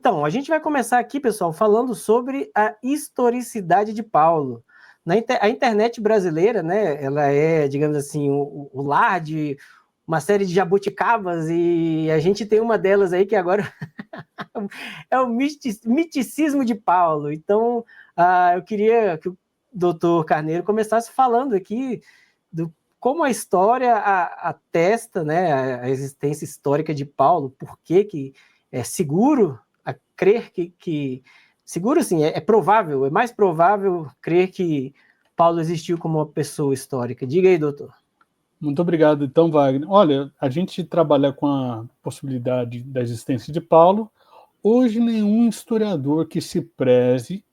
Então, a gente vai começar aqui, pessoal, falando sobre a historicidade de Paulo. A internet brasileira, né, ela é, digamos assim, o lar de uma série de jabuticabas, e a gente tem uma delas aí que agora é o miticismo de Paulo. Então, eu queria que o doutor Carneiro começasse falando aqui do como a história atesta, né, a existência histórica de Paulo, por que é seguro a crer seguro assim, é provável, é mais provável crer que Paulo existiu como uma pessoa histórica. Diga aí, doutor. Muito obrigado, então, Wagner. Olha, a gente trabalha com a possibilidade da existência de Paulo. Hoje, nenhum historiador que se preze,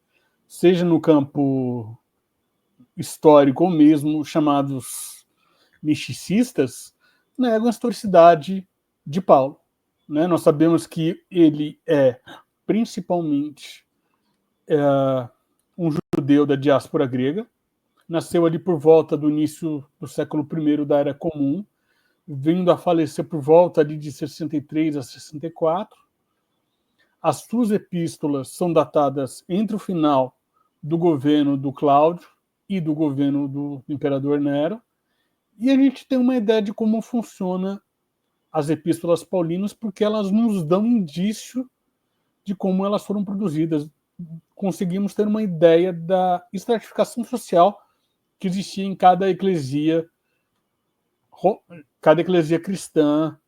seja no campo histórico ou mesmo chamados misticistas, negam a historicidade de Paulo. Né? Nós sabemos que ele é principalmente um judeu da diáspora grega, nasceu ali por volta do início do século I da Era Comum, vindo a falecer por volta ali de 63 a 64. As suas epístolas são datadas entre o final do governo do Cláudio e do governo do imperador Nero, e a gente tem uma ideia de como funciona as epístolas paulinas, porque elas nos dão indício de como elas foram produzidas. Conseguimos ter uma ideia da estratificação social que existia em cada eclesia cristã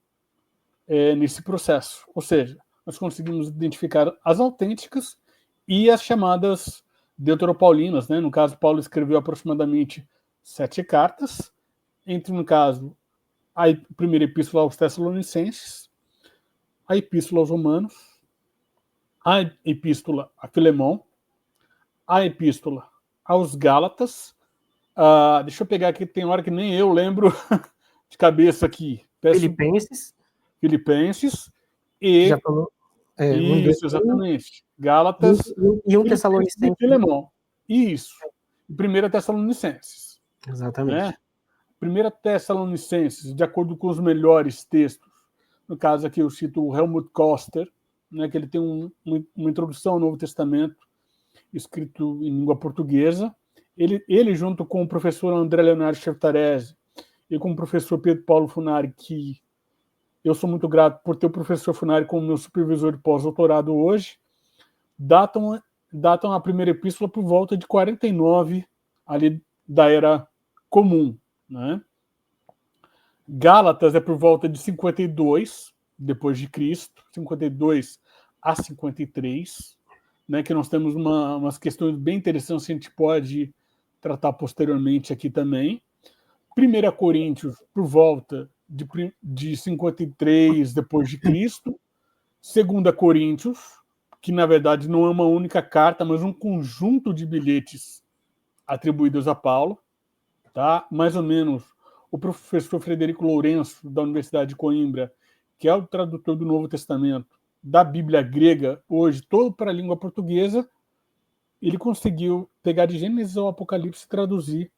nesse processo. Ou seja, nós conseguimos identificar as autênticas e as chamadas deuteropaulinas. Né? No caso, Paulo escreveu aproximadamente 7 cartas, entre, no caso, a primeira epístola aos Tessalonicenses, a epístola aos Romanos, a epístola a Filemão, a epístola aos Gálatas. Deixa eu pegar aqui, tem hora que nem eu lembro de cabeça aqui. Filipenses e... Já falou? Isso, exatamente. Gálatas e um Tessalonicense. E Filemão. Isso. Primeira Tessalonicenses. Exatamente. Né? Primeira Tessalonicenses, de acordo com os melhores textos, no caso aqui eu cito o Helmut Koster, né, que ele tem uma introdução ao Novo Testamento, escrito em língua portuguesa. Ele junto com o professor André Leonardo Cheftarese e com o professor Pedro Paulo Funari, que eu sou muito grato por ter o professor Funari como meu supervisor de pós-doutorado hoje, datam a primeira epístola por volta de 49, ali da Era Comum. Né? Gálatas é por volta de 52, depois de Cristo, 52 a 53, né, que nós temos umas questões bem interessantes que a gente pode tratar posteriormente aqui também. 1 Coríntios, por volta de 53 depois de Cristo. 2 Coríntios, que na verdade não é uma única carta, mas um conjunto de bilhetes atribuídos a Paulo. Tá? Mais ou menos o professor Frederico Lourenço, da Universidade de Coimbra, que é o tradutor do Novo Testamento, da Bíblia grega, hoje todo para a língua portuguesa, ele conseguiu pegar de Gênesis ao Apocalipse e traduzir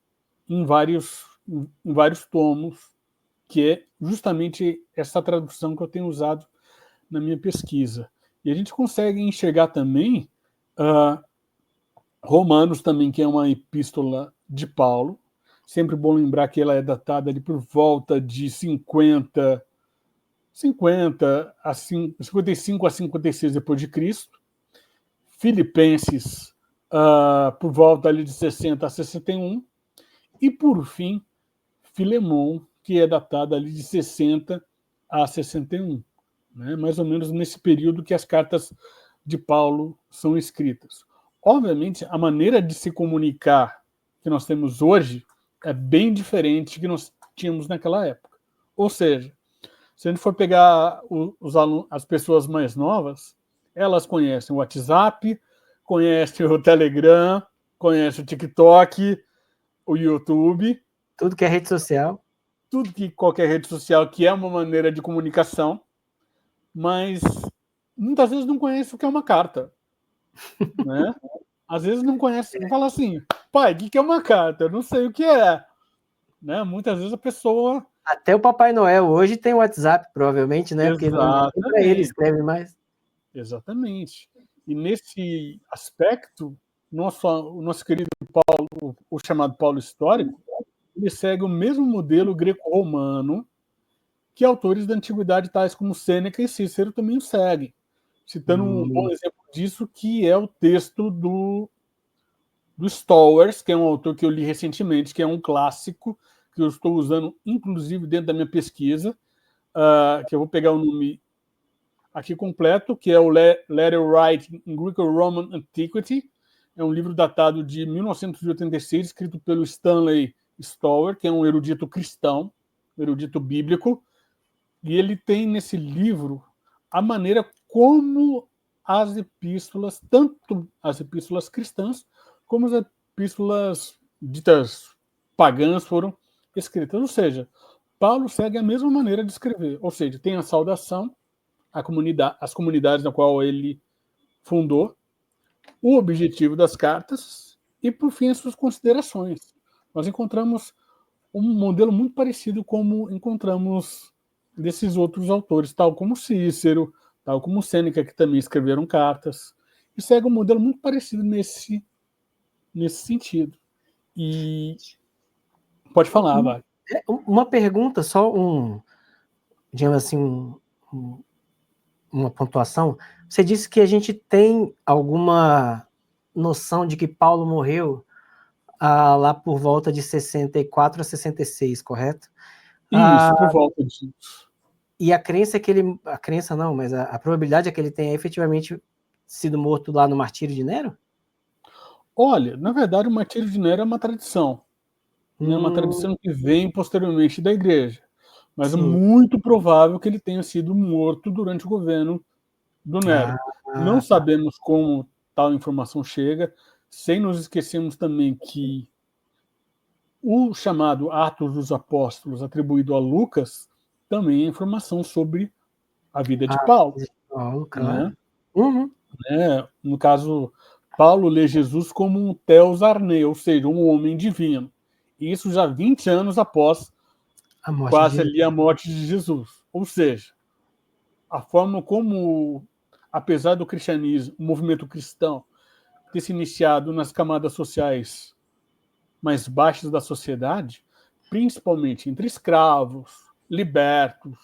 em vários tomos, que é justamente essa tradução que eu tenho usado na minha pesquisa. E a gente consegue enxergar também Romanos também, que é uma epístola de Paulo. Sempre bom lembrar que ela é datada ali por volta de 55 a 56 depois de Cristo. Filipenses, por volta ali de 60 a 61. E, por fim, Filemão, que é datada ali de 60 a 61. Né? Mais ou menos nesse período que as cartas de Paulo são escritas. Obviamente, a maneira de se comunicar que nós temos hoje é bem diferente que nós tínhamos naquela época. Ou seja, se a gente for pegar as pessoas mais novas, elas conhecem o WhatsApp, conhecem o Telegram, conhecem o TikTok, o YouTube. Tudo que é rede social. Tudo que qualquer rede social que é uma maneira de comunicação, mas muitas vezes não conhece o que é uma carta. Né? Às vezes não conhece, fala assim, pai, o que é uma carta? Eu não sei o que é. Né? Muitas vezes a pessoa... Até o Papai Noel hoje tem WhatsApp, provavelmente, né? Exatamente. Porque ele escreve mais. Exatamente. E nesse aspecto, o nosso querido Paulo, o chamado Paulo histórico, ele segue o mesmo modelo greco-romano que autores da antiguidade tais como Sêneca e Cícero também o seguem. Citando um bom exemplo disso, que é o texto do Stowers, que é um autor que eu li recentemente, que é um clássico, que eu estou usando, inclusive, dentro da minha pesquisa, que eu vou pegar o nome aqui completo, que é o Letter Writing in Greco-Roman Antiquity. É um livro datado de 1986, escrito pelo Stanley Stower, que é um erudito cristão, um erudito bíblico, e ele tem nesse livro a maneira como as epístolas, tanto as epístolas cristãs, como as epístolas ditas pagãs foram escritas. Ou seja, Paulo segue a mesma maneira de escrever. Ou seja, tem a saudação, as comunidades na qual ele fundou, o objetivo das cartas e, por fim, as suas considerações. Nós encontramos um modelo muito parecido como encontramos desses outros autores, tal como Cícero, tal como Sêneca, que também escreveram cartas. E segue um modelo muito parecido nesse sentido. E pode falar, vai. Uma pergunta, só digamos assim, uma pontuação. Você disse que a gente tem alguma noção de que Paulo morreu lá por volta de 64 a 66, correto? Isso, por volta disso. E a crença é que ele... A crença não, mas a probabilidade é que ele tenha efetivamente sido morto lá no martírio de Nero? Olha, na verdade, o martírio de Nero é uma tradição. É uma tradição que vem posteriormente da igreja. Mas é muito provável que ele tenha sido morto durante o governo do Nero. Não sabemos como tal informação chega, sem nos esquecermos também que o chamado Atos dos Apóstolos, atribuído a Lucas, também é informação sobre a vida de Paulo. Claro. Né? No caso, Paulo lê Jesus como um Theos Arnei, ou seja, um homem divino. E isso já 20 anos após quase ali a morte de Jesus. Ou seja, a forma como, apesar do cristianismo, o movimento cristão ter se iniciado nas camadas sociais mais baixas da sociedade, principalmente entre escravos, libertos,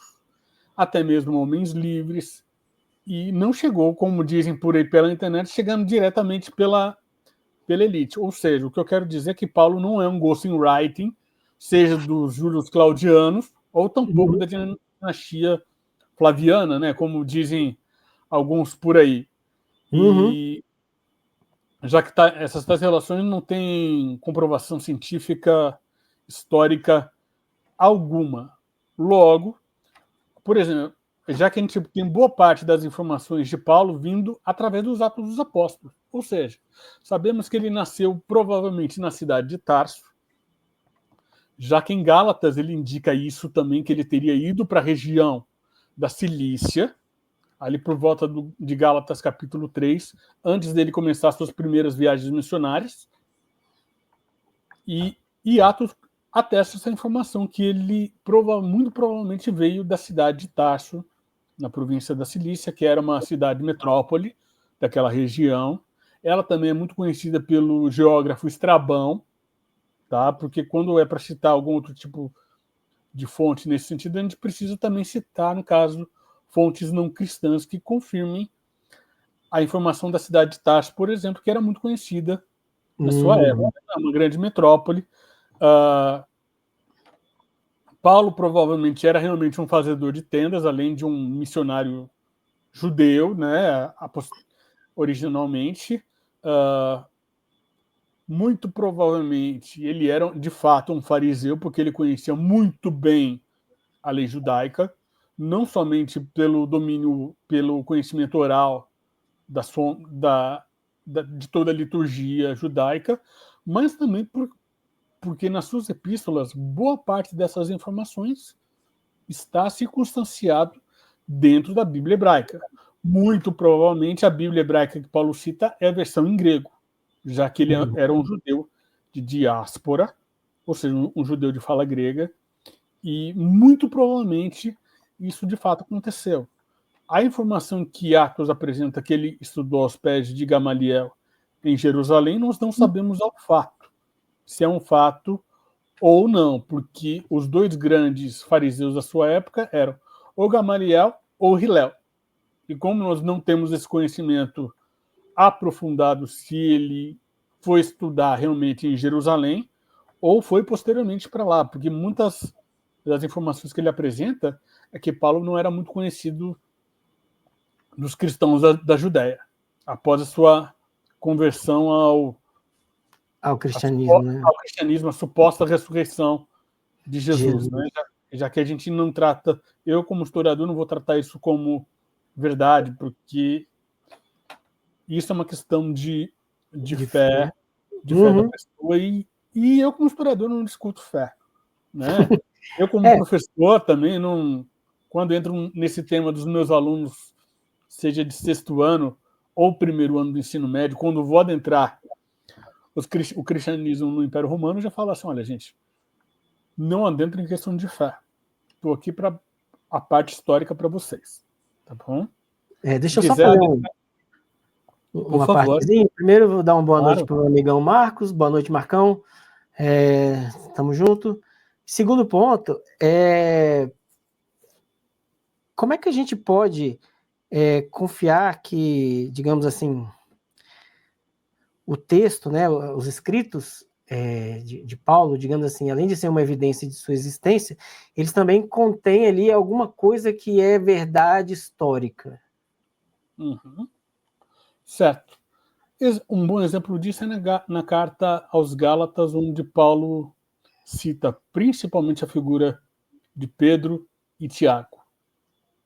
até mesmo homens livres, e não chegou, como dizem por aí pela internet, chegando diretamente pela elite. Ou seja, o que eu quero dizer é que Paulo não é um ghostwriting, seja dos Júlios Claudianos, ou tampouco da dinastia Flaviana, né, como dizem alguns por aí. E já que essas duas relações não têm comprovação científica, histórica alguma. Logo, por exemplo, já que a gente tem boa parte das informações de Paulo vindo através dos Atos dos Apóstolos. Ou seja, sabemos que ele nasceu provavelmente na cidade de Tarso, já que em Gálatas ele indica isso também, que ele teria ido para a região da Cilícia, ali por volta de Gálatas capítulo 3, antes dele começar suas primeiras viagens missionárias. E Atos atesta essa informação, que ele muito provavelmente veio da cidade de Tarso, na província da Cilícia, que era uma cidade metrópole daquela região. Ela também é muito conhecida pelo geógrafo Estrabão, tá? Porque quando é para citar algum outro tipo de fonte nesse sentido, a gente precisa também citar, no caso, fontes não cristãs que confirmem a informação da cidade de Tarso, por exemplo, que era muito conhecida na sua época, uma grande metrópole. Paulo provavelmente era realmente um fazedor de tendas, além de um missionário judeu, né, originalmente. Muito provavelmente ele era de fato um fariseu, porque ele conhecia muito bem a lei judaica, não somente pelo domínio, pelo conhecimento oral de toda a liturgia judaica, mas também porque nas suas epístolas, boa parte dessas informações está circunstanciado dentro da Bíblia hebraica. Muito provavelmente a Bíblia hebraica que Paulo cita é a versão em grego, já que ele era um judeu de diáspora, ou seja, um judeu de fala grega, e muito provavelmente isso de fato aconteceu. A informação que Atos apresenta que ele estudou aos pés de Gamaliel em Jerusalém, nós não sabemos ao fato, se é um fato ou não, porque os dois grandes fariseus da sua época eram ou Gamaliel ou Hilel. E como nós não temos esse conhecimento aprofundado se ele foi estudar realmente em Jerusalém ou foi posteriormente para lá, porque muitas das informações que ele apresenta é que Paulo não era muito conhecido dos cristãos da Judéia, após a sua conversão Ao cristianismo, né? ao cristianismo, a suposta ressurreição de Jesus. Jesus. Né? Já que a gente não trata, eu como historiador não vou tratar isso como verdade, porque isso é uma questão de fé, de fé da pessoa, e eu como historiador não discuto fé. Né? Eu como professor também, não, quando entro nesse tema dos meus alunos, seja de sexto ano ou primeiro ano do ensino médio, quando vou adentrar o cristianismo no Império Romano, eu já falo assim, olha, gente, não adentro em questão de fé. Estou aqui para a parte histórica para vocês. Tá bom? Deixa eu só fazer uma partezinha. Primeiro, vou dar uma boa noite para o amigão Marcos. Boa noite, Marcão. Tamo junto. Segundo ponto, como é que a gente pode confiar que, digamos assim, o texto, né, os escritos de Paulo, digamos assim, além de ser uma evidência de sua existência, eles também contêm ali alguma coisa que é verdade histórica. Uhum. Certo. Um bom exemplo disso é na carta aos Gálatas, onde Paulo cita principalmente a figura de Pedro e Tiago,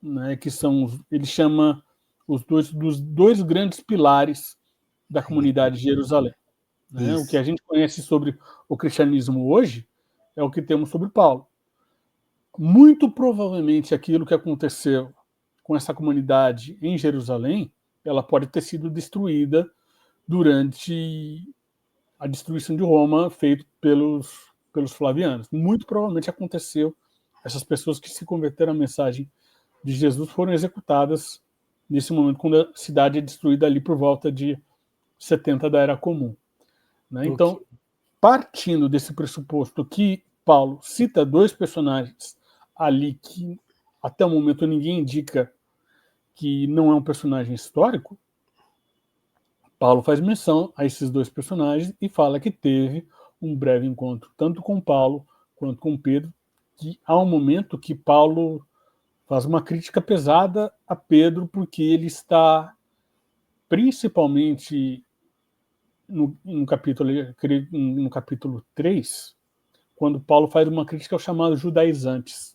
né, que são, ele chama dos dois grandes pilares da comunidade de Jerusalém. Né? O que a gente conhece sobre o cristianismo hoje é o que temos sobre Paulo. Muito provavelmente aquilo que aconteceu com essa comunidade em Jerusalém, ela pode ter sido destruída durante a destruição de Roma feita pelos flavianos. Muito provavelmente aconteceu, essas pessoas que se converteram à mensagem de Jesus foram executadas nesse momento, quando a cidade é destruída ali por volta de 70 da Era Comum. Né? Então, partindo desse pressuposto que Paulo cita dois personagens ali que até o momento ninguém indica que não é um personagem histórico, Paulo faz menção a esses dois personagens e fala que teve um breve encontro tanto com Paulo quanto com Pedro, que há um momento que Paulo faz uma crítica pesada a Pedro, porque ele está principalmente no capítulo 3, quando Paulo faz uma crítica aos chamados judaizantes.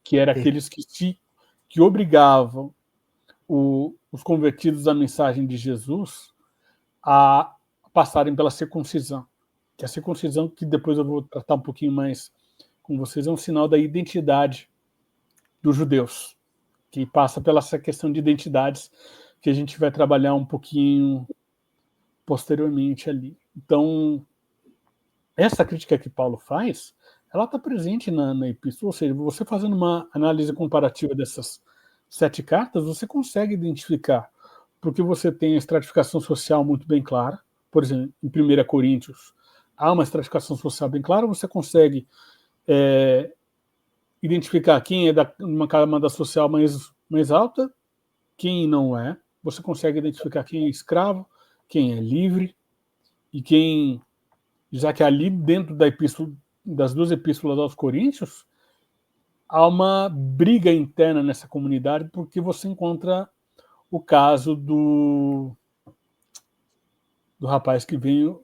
Que eram aqueles que obrigavam os convertidos à mensagem de Jesus a passarem pela circuncisão. Que a circuncisão, que depois eu vou tratar um pouquinho mais com vocês, é um sinal da identidade dos judeus, que passa pela essa questão de identidades que a gente vai trabalhar um pouquinho posteriormente ali. Então, essa crítica que Paulo faz, ela está presente na epístola, ou seja, você fazendo uma análise comparativa dessas 7 cartas, você consegue identificar, porque você tem a estratificação social muito bem clara. Por exemplo, em 1 Coríntios, há uma estratificação social bem clara, você consegue identificar quem é uma camada social mais alta, quem não é, você consegue identificar quem é escravo, quem é livre, e quem, já que ali dentro das 2 epístolas aos Coríntios, há uma briga interna nessa comunidade, porque você encontra o caso do rapaz que veio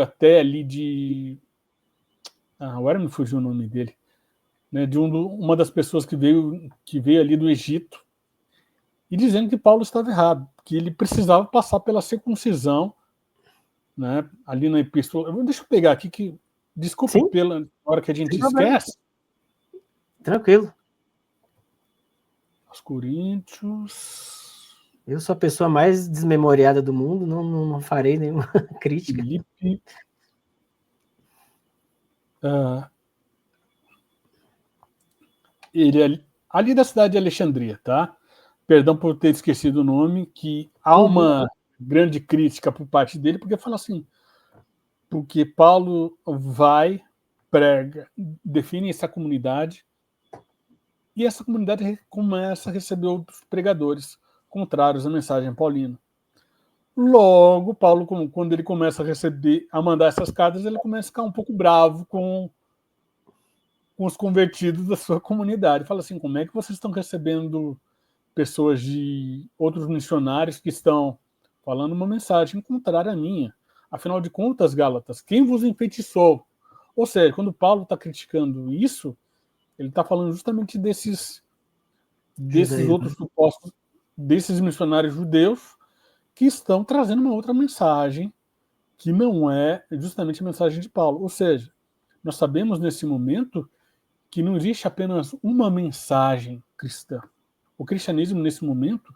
até ali de... agora me fugiu o nome dele. Né, de uma das pessoas que veio ali do Egito, e dizendo que Paulo estava errado, que ele precisava passar pela circuncisão, né, ali na epístola. Deixa eu pegar aqui, que desculpa pela hora que a gente esquece. Tranquilo. Os Coríntios... Eu sou a pessoa mais desmemoriada do mundo, não farei nenhuma crítica. Filipe... ele ali da cidade de Alexandria, tá? Perdão por ter esquecido o nome, que há uma grande crítica por parte dele, porque fala assim, porque Paulo vai, prega, define essa comunidade, e essa comunidade começa a receber outros pregadores contrários à mensagem paulina. Logo, Paulo, quando ele começa a mandar essas cartas, ele começa a ficar um pouco bravo com os convertidos da sua comunidade. Fala assim, como é que vocês estão recebendo pessoas de outros missionários que estão falando uma mensagem contrária à minha? Afinal de contas, Gálatas, quem vos enfeitiçou? Ou seja, quando Paulo está criticando isso, ele está falando justamente desses outros supostos, desses missionários judeus que estão trazendo uma outra mensagem que não é justamente a mensagem de Paulo. Ou seja, nós sabemos nesse momento que não existe apenas uma mensagem cristã. O cristianismo, nesse momento,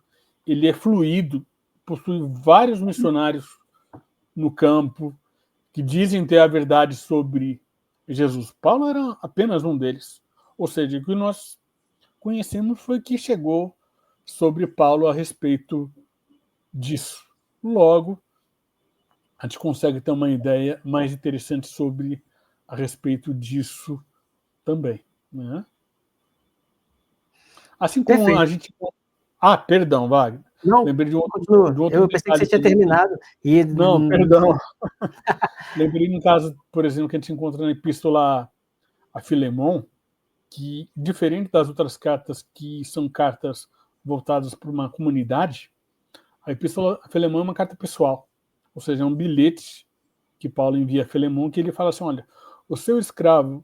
ele é fluido, possui vários missionários no campo que dizem ter a verdade sobre Jesus. Paulo era apenas um deles. Ou seja, o que nós conhecemos foi que chegou sobre Paulo a respeito disso. Logo, a gente consegue ter uma ideia mais interessante sobre a respeito disso também, né? Assim como Perfeito. a gente... Ah, perdão, Wagner. Não, lembrei de um continua. outro Eu pensei que você tinha também. terminado. E... Não, perdão. Lembrei no caso, por exemplo, que a gente encontra na epístola a Filemon, que, diferente das outras cartas que são cartas voltadas para uma comunidade, a epístola a Filemon é uma carta pessoal, ou seja, é um bilhete que Paulo envia a Filemon, que ele fala assim, olha, o seu escravo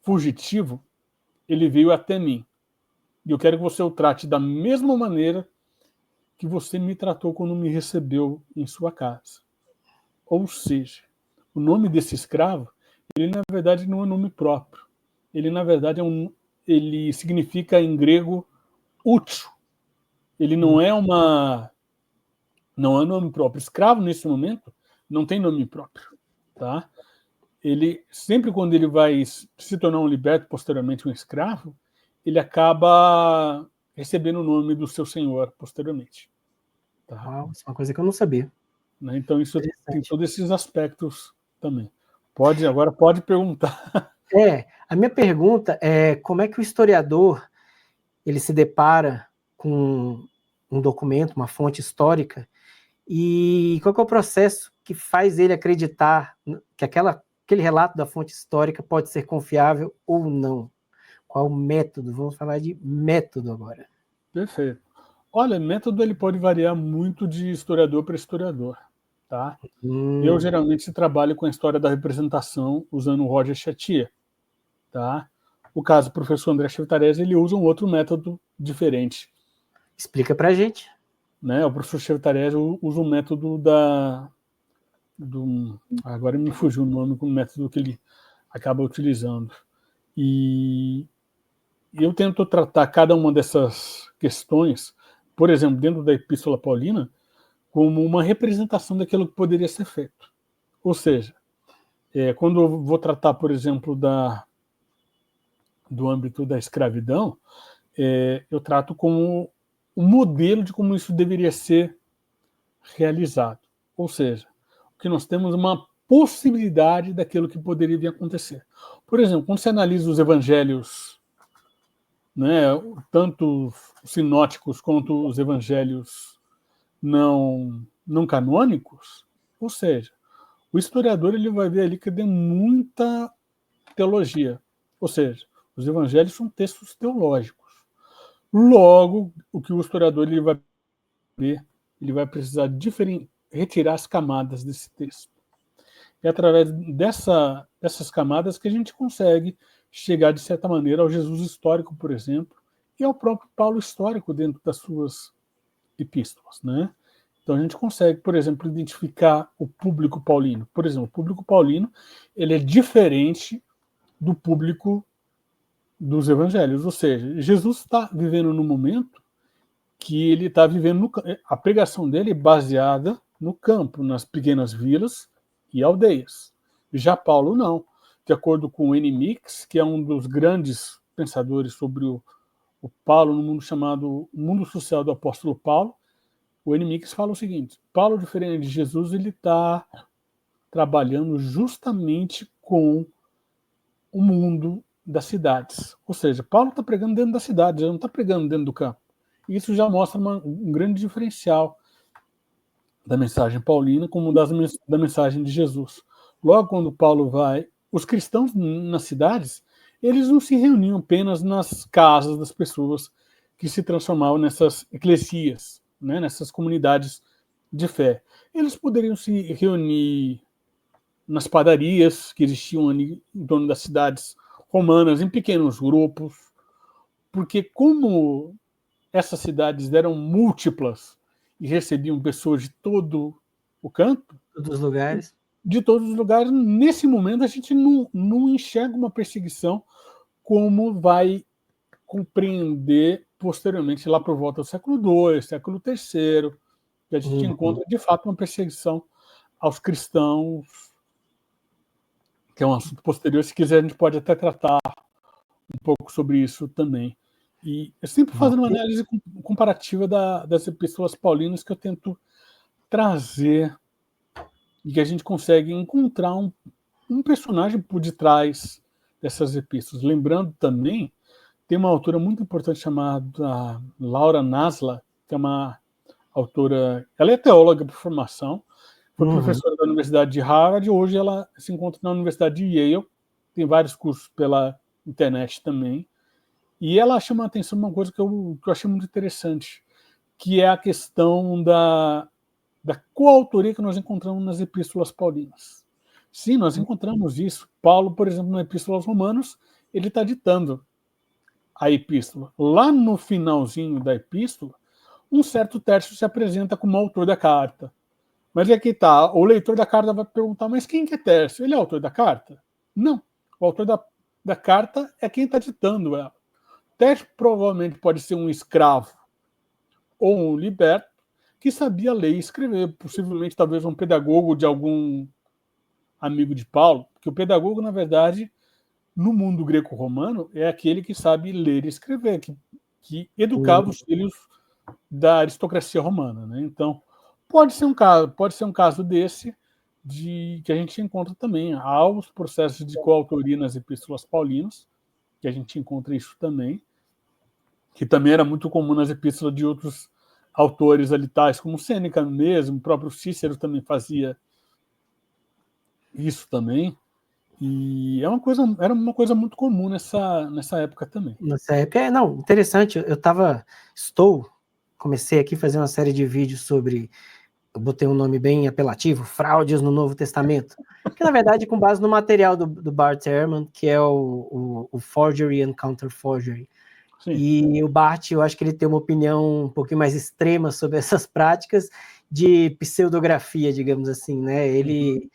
fugitivo, ele veio até mim, e eu quero que você o trate da mesma maneira que você me tratou quando me recebeu em sua casa. Ou seja, o nome desse escravo, ele na verdade não é nome próprio. Ele na verdade ele significa em grego útil. Ele não é nome próprio. Escravo nesse momento não tem nome próprio, tá? Ele sempre quando ele vai se tornar um liberto, posteriormente um escravo, ele acaba recebendo o nome do seu senhor posteriormente. Tá? Uau, isso é uma coisa que eu não sabia. Né? Então isso tem todos esses aspectos também. Agora pode perguntar. A minha pergunta é como é que o historiador ele se depara com um documento, uma fonte histórica, e qual que é o processo que faz ele acreditar que aquele relato da fonte histórica pode ser confiável ou não? Qual o método? Vamos falar de método agora. Perfeito. Olha, método ele pode variar muito de historiador para historiador. Tá? Eu geralmente trabalho com a história da representação usando o Roger Chartier. Tá? O caso do professor André Chevitarese, ele usa um outro método diferente. Explica pra gente. Né? O professor Chevitarese usa um método agora me fugiu o nome, com o método que ele acaba utilizando. E eu tento tratar cada uma dessas questões, por exemplo, dentro da Epístola Paulina, como uma representação daquilo que poderia ser feito. Ou seja, quando eu vou tratar, por exemplo, do âmbito da escravidão, eu trato como um modelo de como isso deveria ser realizado. Ou seja, que nós temos uma possibilidade daquilo que poderia vir a acontecer. Por exemplo, quando você analisa os evangelhos, né, tanto os sinóticos quanto os evangelhos não canônicos, ou seja, o historiador ele vai ver ali que tem muita teologia. Ou seja, os evangelhos são textos teológicos. Logo, o que o historiador ele vai ver, ele vai precisar retirar as camadas desse texto. É através dessas camadas que a gente consegue chegar, de certa maneira, ao Jesus histórico, por exemplo, e ao próprio Paulo histórico dentro das suas epístolas. Né? Então a gente consegue, por exemplo, identificar o público paulino. Por exemplo, o público paulino ele é diferente do público dos evangelhos, ou seja, Jesus está vivendo no momento que ele está vivendo, a pregação dele é baseada no campo, nas pequenas vilas e aldeias. Já Paulo não. De acordo com o N. Mix, que é um dos grandes pensadores sobre o Paulo no mundo chamado mundo social do apóstolo Paulo, o N-Mix fala o seguinte: Paulo, diferente de Jesus, ele está trabalhando justamente com o mundo das cidades. Ou seja, Paulo está pregando dentro da cidade, ele não está pregando dentro do campo. E isso já mostra um grande diferencial da mensagem paulina como da mensagem de Jesus. Logo quando Paulo vai, os cristãos nas cidades, eles não se reuniam apenas nas casas das pessoas que se transformavam nessas eclesias, né, nessas comunidades de fé. Eles poderiam se reunir nas padarias que existiam ali em torno das cidades romanas, em pequenos grupos, porque como essas cidades eram múltiplas e recebiam pessoas de todo o canto, Todos os lugares. de todos os lugares, nesse momento a gente não enxerga uma perseguição como vai compreender posteriormente, lá por volta do século II, século III, que a gente encontra, de fato, uma perseguição aos cristãos, que é um assunto posterior. Se quiser, a gente pode até tratar um pouco sobre isso também. E eu sempre fazendo uma análise comparativa das epístolas paulinas que eu tento trazer e que a gente consegue encontrar um personagem por detrás dessas epístolas. Lembrando também, tem uma autora muito importante chamada Laura Nasla, que é uma autora, ela é teóloga por formação, foi professora da Universidade de Harvard, hoje ela se encontra na Universidade de Yale, tem vários cursos pela internet também, e ela chama a atenção uma coisa que eu achei muito interessante, que é a questão da coautoria que nós encontramos nas epístolas paulinas. Sim, nós encontramos isso. Paulo, por exemplo, na Epístola aos Romanos, ele está ditando a epístola. Lá no finalzinho da epístola, um certo Tércio se apresenta como autor da carta. Mas aqui está, o leitor da carta vai perguntar, mas quem que é Tércio? Ele é autor da carta? Não. O autor da carta é quem está ditando ela. Tércio provavelmente pode ser um escravo ou um liberto que sabia ler e escrever, possivelmente talvez um pedagogo de algum amigo de Paulo, porque o pedagogo, na verdade, no mundo greco-romano, é aquele que sabe ler e escrever, que educava os filhos da aristocracia romana, né? Então, pode ser um caso desse que a gente encontra também. Há os processos de coautoria nas epístolas paulinas, que a gente encontra isso também, que também era muito comum nas epístolas de outros autores ali, tais como Sêneca mesmo, o próprio Cícero também fazia isso também. E era uma coisa muito comum nessa época também. Nessa época, não, interessante, comecei aqui a fazer uma série de vídeos sobre, eu botei um nome bem apelativo, fraudes no Novo Testamento, que na verdade com base no material do Bart Ehrman, que é o Forgery and Counter-Forgery. Sim. E o Bart, eu acho que ele tem uma opinião um pouquinho mais extrema sobre essas práticas de pseudografia, digamos assim, né? Ele,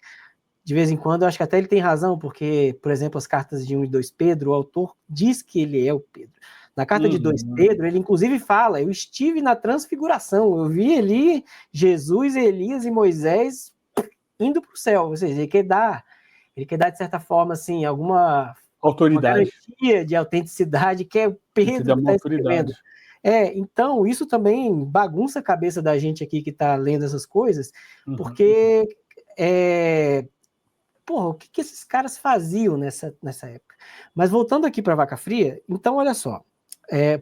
de vez em quando, eu acho que até ele tem razão, porque, por exemplo, as cartas de 1 e 2 Pedro, o autor diz que ele é o Pedro. Na carta de 2 Pedro, ele inclusive fala, eu estive na transfiguração, eu vi ali Jesus, Elias e Moisés indo para o céu, ou seja, ele quer dar, de certa forma, assim, alguma autoridade, garantia de autenticidade, que é o Pedro que está escrevendo. Então, isso também bagunça a cabeça da gente aqui que está lendo essas coisas, porque o que esses caras faziam nessa época? Mas voltando aqui para a Vaca Fria, então, olha só,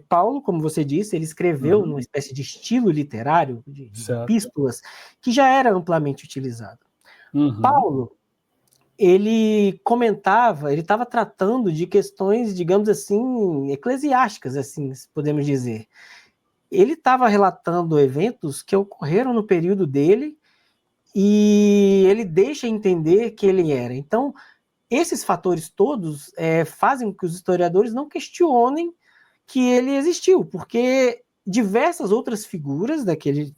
Paulo, como você disse, ele escreveu numa espécie de estilo literário, de epístolas, que já era amplamente utilizado. Paulo, ele comentava, ele estava tratando de questões, digamos assim, eclesiásticas, assim, podemos dizer. Ele estava relatando eventos que ocorreram no período dele e ele deixa entender que ele era. Então, esses fatores todos fazem com que os historiadores não questionem que ele existiu, porque diversas outras figuras daquele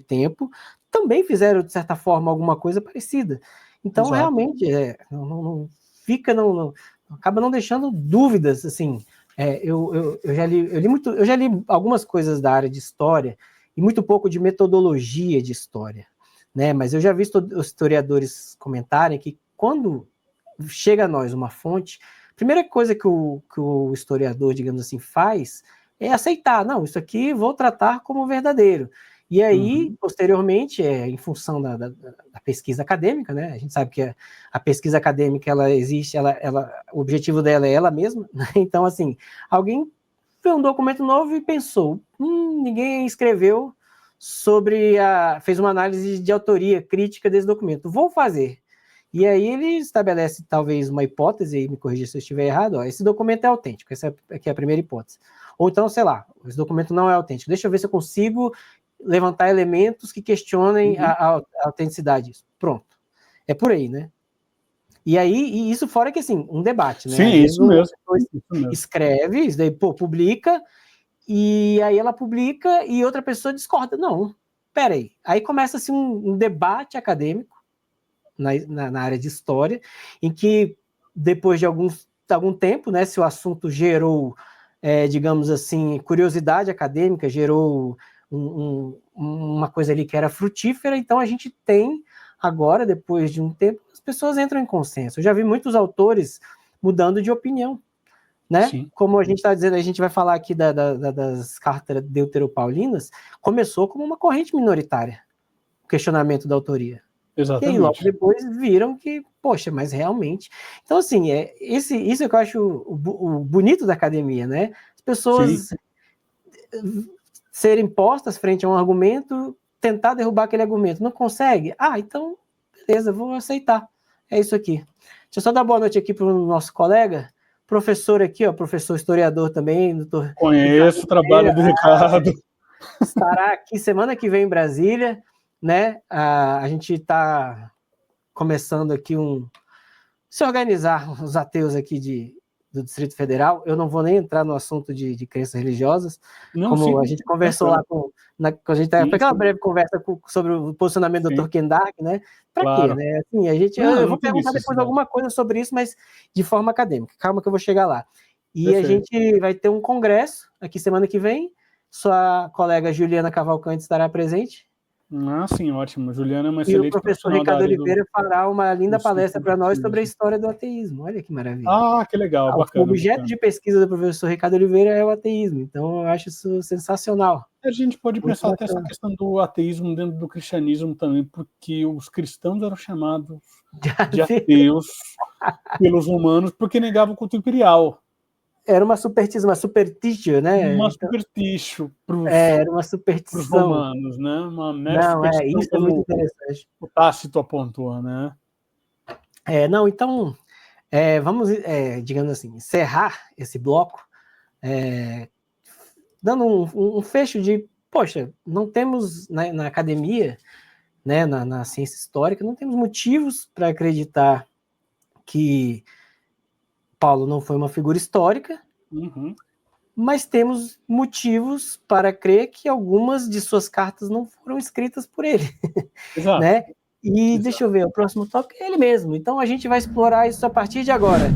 tempo também fizeram, de certa forma, alguma coisa parecida. Então, realmente, acaba não deixando dúvidas, assim. Eu já li algumas coisas da área de história e muito pouco de metodologia de história, né? Mas eu já vi os historiadores comentarem que quando chega a nós uma fonte, primeira coisa que o historiador, digamos assim, faz é aceitar, não, isso aqui vou tratar como verdadeiro. E aí, posteriormente, em função da pesquisa acadêmica, né? A gente sabe que a pesquisa acadêmica, ela existe, o objetivo dela é ela mesma, né? Então, assim, alguém viu um documento novo e pensou, ninguém escreveu fez uma análise de autoria crítica desse documento, vou fazer. E aí ele estabelece talvez uma hipótese, e me corrija se eu estiver errado, ó, esse documento é autêntico, essa aqui é a primeira hipótese. Ou então, sei lá, esse documento não é autêntico, deixa eu ver se eu consigo levantar elementos que questionem a autenticidade disso. Pronto. É por aí, né? E aí, isso fora que, assim, um debate, né? Sim, isso mesmo. Escreve, isso daí, publica, e aí ela publica e outra pessoa discorda. Não, peraí. Aí começa-se um debate acadêmico na área de história, em que depois de algum tempo, né, se o assunto gerou, digamos assim, curiosidade acadêmica, gerou uma coisa ali que era frutífera, então a gente tem agora, depois de um tempo, as pessoas entram em consenso. Eu já vi muitos autores mudando de opinião, né? Sim. Como a gente está dizendo, a gente vai falar aqui das cartas deuteropaulinas, começou como uma corrente minoritária, o questionamento da autoria. Exatamente. E aí logo depois viram que, poxa, mas realmente... Então, assim, isso é que eu acho o bonito da academia, né? As pessoas serem postas frente a um argumento, tentar derrubar aquele argumento. Não consegue? Então, beleza, vou aceitar. É isso aqui. Deixa eu só dar boa noite aqui para o nosso colega, professor aqui, ó, professor historiador também. Doutor Conheço o trabalho do Ricardo. Estará aqui semana que vem em Brasília, né? A gente está começando aqui se organizar, os ateus aqui do Distrito Federal. Eu não vou nem entrar no assunto de crenças religiosas, não, como sim, a gente conversou lá quando a gente teve aquela breve conversa sobre o posicionamento do Dr. Ken Dark, né? Para quê, né? Assim, eu vou perguntar depois alguma coisa sobre isso, mas de forma acadêmica. Calma que eu vou chegar lá. E a gente vai ter um congresso aqui semana que vem. Sua colega Juliana Cavalcante estará presente. Sim, ótimo. Juliana é uma excelente professor. E o professor Ricardo Oliveira fará uma linda palestra para nós sobre a história do ateísmo. Olha que maravilha. Que legal, bacana. O objeto de pesquisa do professor Ricardo Oliveira é o ateísmo, então eu acho isso sensacional. A gente pode pensar até essa questão do ateísmo dentro do cristianismo também, porque os cristãos eram chamados de ateus pelos romanos porque negavam o culto imperial. Era uma superstição, né? Uma superstição era uma superstição. Para os romanos, né? Não, isso é muito interessante. O Tácito apontou, né? Então, vamos, digamos assim, encerrar esse bloco, dando um fecho de, poxa, não temos na academia, né, na ciência histórica, não temos motivos para acreditar que Paulo não foi uma figura histórica, mas temos motivos para crer que algumas de suas cartas não foram escritas por ele. Exato. Né? E deixa eu ver, o próximo tópico é ele mesmo. Então a gente vai explorar isso a partir de agora.